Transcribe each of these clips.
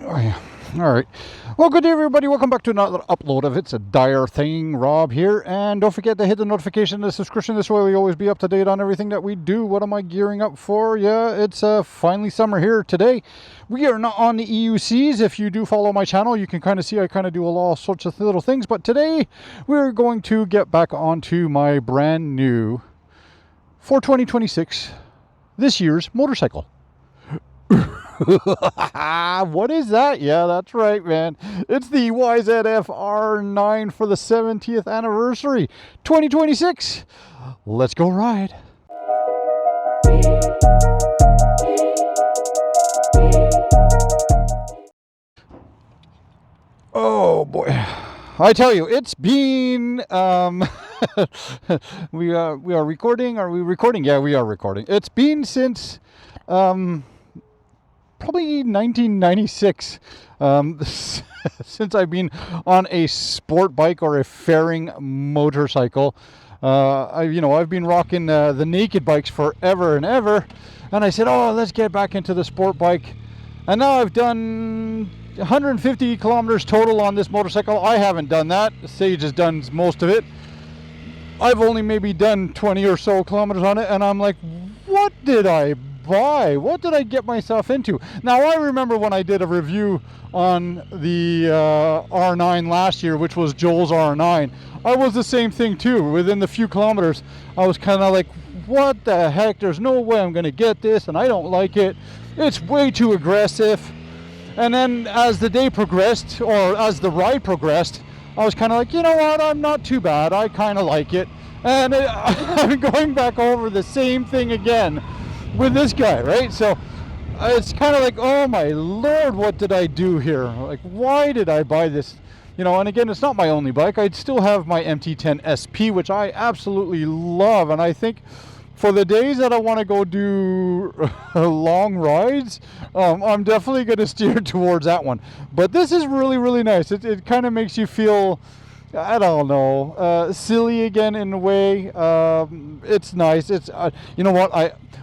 Oh, yeah. All right. Well, good day, everybody. Welcome back to another upload of It's a Dire Thing. Rob here. And don't forget to hit the notification and the subscription. This way we always be up to date on everything that we do. What am I gearing up for? Yeah, it's finally summer here today. We are not on the EUCs. If you do follow my channel, you can kind of see I kind of do all sorts of little things. But today we're going to get back onto my brand new, for 2026, this year's motorcycle. What is that? Yeah, that's right, man. It's the YZFR9 for the 70th anniversary, 2026. Let's go ride. Oh boy, I tell you, it's been we are recording. Are we recording? Yeah, we are recording. It's been since probably 1996 since I've been on a sport bike or a fairing motorcycle. I've been rocking the naked bikes forever and ever, and I said, oh, let's get back into the sport bike. And now I've done 150 kilometers total on this motorcycle. I haven't done that. Sage has done most of it. I've only maybe done 20 or so kilometers on it, and I'm like, what did I buy? What did I get myself into? Now, I remember when I did a review on the R9 last year, which was Joel's R9. I was the same thing too. Within the few kilometers, I was kind of like, what the heck? There's no way I'm going to get this, and I don't like it. It's way too aggressive. And then as the day progressed, or as the ride progressed, I was kind of like, you know what? I'm not too bad. I kind of like it. And I'm going back over the same thing again with this guy, right? So it's kind of like, oh my Lord, what did I do here? Like, why did I buy this? You know, and again, it's not my only bike. I'd still have my MT10 SP, which I absolutely love. And I think for the days that I want to go do long rides, I'm definitely going to steer towards that one. But this is really, really nice. It kind of makes you feel, I don't know, silly again in a way. It's nice. It's you know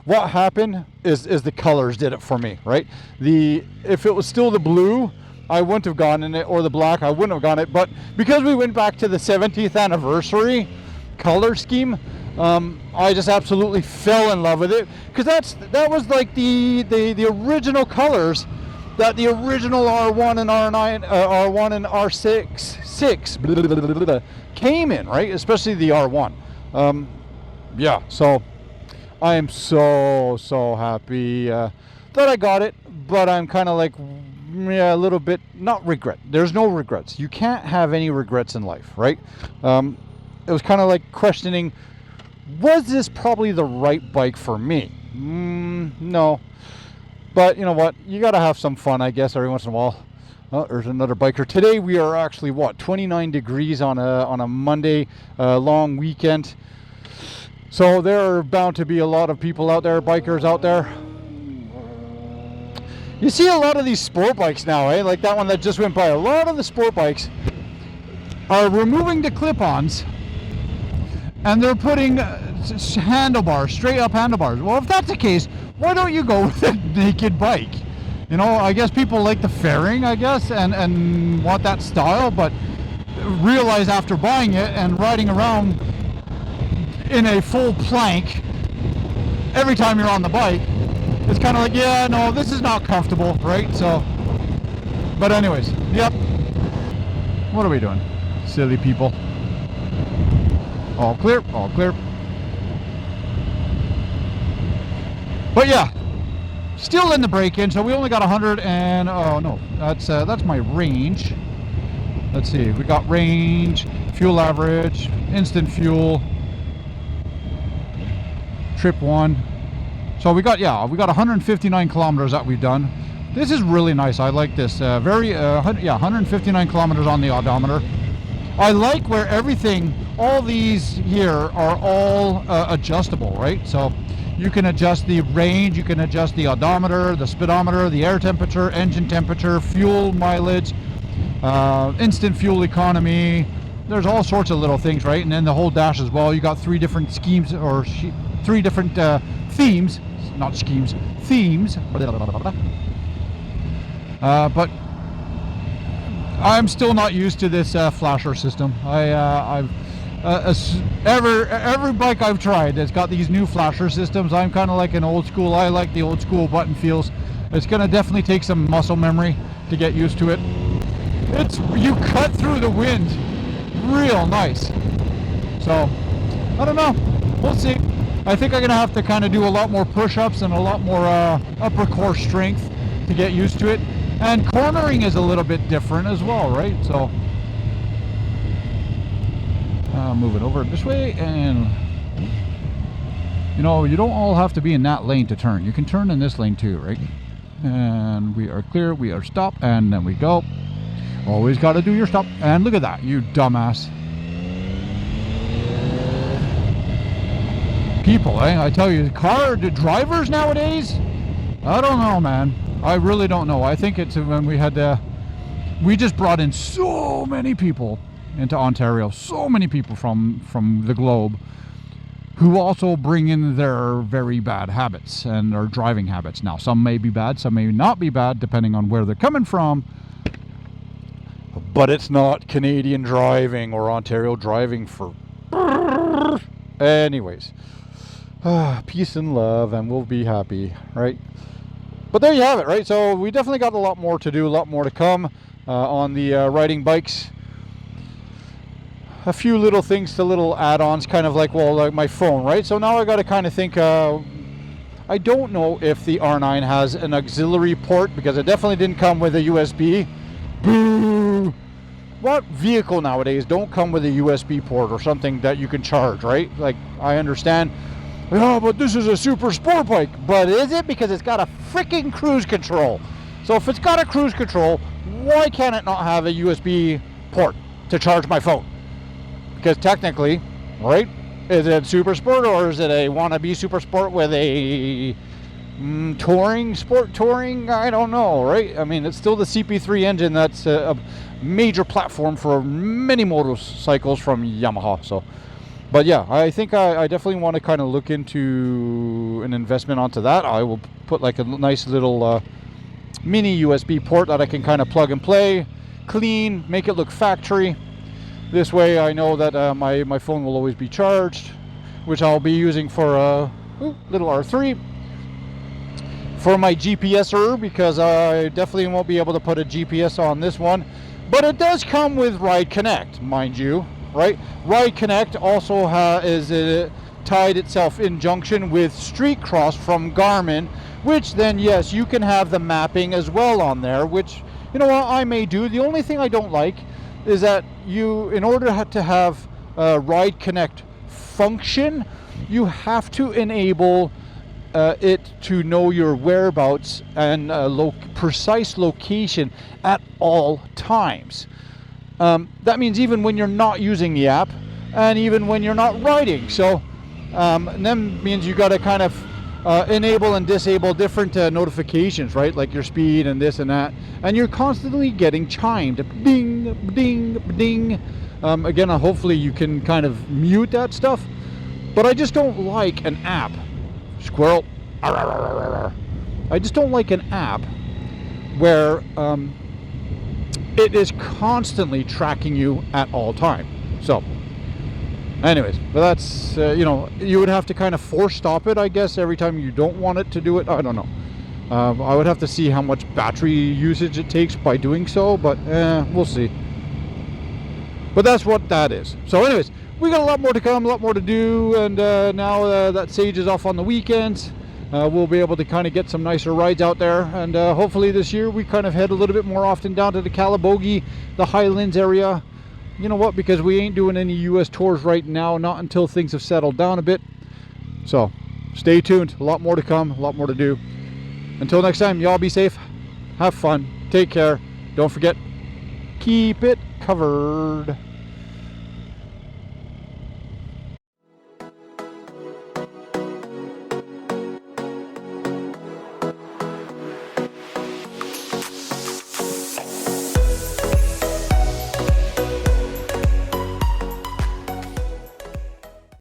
what happened is the colors did it for me, right? If it was still the blue, I wouldn't have gotten it, or the black, I wouldn't have gotten it. But because we went back to the 70th anniversary color scheme, I just absolutely fell in love with it, because that was like the original colors that the original R1 and R9, R1 and R6 came in, right? Especially the R1. Yeah, so I am so happy that I got it, but I'm kind of like, yeah, a little bit, not regret. There's no regrets. You can't have any regrets in life, right? It was kind of like questioning, was this probably the right bike for me? No. But you know what? You got to have some fun, I guess, every once in a while. Oh, there's another biker. Today we are actually, 29 degrees on a Monday, long weekend. So there are bound to be a lot of people out there, bikers out there. You see a lot of these sport bikes now, eh? Like that one that just went by. A lot of the sport bikes are removing the clip-ons, and they're putting handlebars, straight up handlebars. Well, if that's the case, why don't you go with a naked bike? You know, I guess people like the fairing, I guess, and want that style, but realize after buying it and riding around in a full plank every time you're on the bike, it's kind of like, yeah, no, this is not comfortable, right? So, but anyways, yep. What are we doing? Silly people. All clear, all clear. But yeah, still in the break-in, so we only got 100 and, oh no, that's my range. Let's see, we got range, fuel average, instant fuel, trip 1. So we got 159 kilometers that we've done. This is really nice. I like this. 159 kilometers on the odometer. I like where everything, all these here are all adjustable, right? So you can adjust the range, you can adjust the odometer, the speedometer, the air temperature, engine temperature, fuel mileage, instant fuel economy. There's all sorts of little things, right? And then the whole dash as well. You got 3 different schemes, or 3 different themes, not schemes, themes. But I'm still not used to this flasher system. Every bike I've tried that's got these new flasher systems, I'm kind of like an old school. I like the old school button feels. It's going to definitely take some muscle memory to get used to it. You cut through the wind real nice. So, I don't know. We'll see. I think I'm going to have to kind of do a lot more push-ups and a lot more upper core strength to get used to it. And cornering is a little bit different as well, right? So, move it over this way, and you know, you don't all have to be in that lane to turn. You can turn in this lane too, right? And we are clear, we are stopped, and then we go. Always got to do your stop. And look at that, you dumbass. People, I tell you, the drivers nowadays, I don't know, man. I really don't know. I think it's when we just brought in so many people into Ontario, so many people from the globe, who also bring in their very bad habits and their driving habits. Now, some may be bad, some may not be bad, depending on where they're coming from. But it's not Canadian driving or Ontario driving for... Anyways. Peace and love, and we'll be happy, right? But there you have it, right? So we definitely got a lot more to do, a lot more to come on the riding bikes. A few little things to little add-ons, kind of like, well, like my phone, right? So now I got to kind of think, I don't know if the R9 has an auxiliary port, because it definitely didn't come with a USB. Boo! What vehicle nowadays don't come with a USB port or something that you can charge, right? Like, I understand, oh, but this is a super sport bike. But is it? Because it's got a freaking cruise control. So if it's got a cruise control, why can't it not have a USB port to charge my phone? Because technically, right, is it super sport, or is it a wannabe super sport with a sport touring? I don't know, right? I mean, it's still the CP3 engine that's a major platform for many motorcycles from Yamaha. So, but yeah, I think I definitely want to kind of look into an investment onto that. I will put like a nice little mini USB port that I can kind of plug and play, clean, make it look factory. This way I know that my phone will always be charged, which I'll be using for little R3. For my GPSer, because I definitely won't be able to put a GPS on this one. But it does come with YConnect, mind you, right? YConnect also is tied itself in junction with Street Cross from Garmin, which then, yes, you can have the mapping as well on there, which, you know what, I may do. The only thing I don't like is that in order to have Ride Connect function, you have to enable it to know your whereabouts and precise location at all times. That means even when you're not using the app, and even when you're not riding. So and then means you got to kind of enable and disable different notifications, right? Like your speed and this and that, and you're constantly getting chimed, ding, ding, ding. Again, hopefully you can kind of mute that stuff, but I just don't like an app. Squirrel. I just don't like an app where it is constantly tracking you at all time. So anyways, but that's, you know, you would have to kind of force stop it, I guess, every time you don't want it to do it. I don't know. I would have to see how much battery usage it takes by doing so, but we'll see. But that's what that is. So anyways, we got a lot more to come, a lot more to do, and now that Sage is off on the weekends, we'll be able to kind of get some nicer rides out there, and hopefully this year we kind of head a little bit more often down to the Calabogie, the Highlands area. You know what, because we ain't doing any US tours right now, not until things have settled down a bit. So stay tuned, a lot more to come, a lot more to do. Until next time, y'all be safe, have fun, take care, don't forget, keep it covered.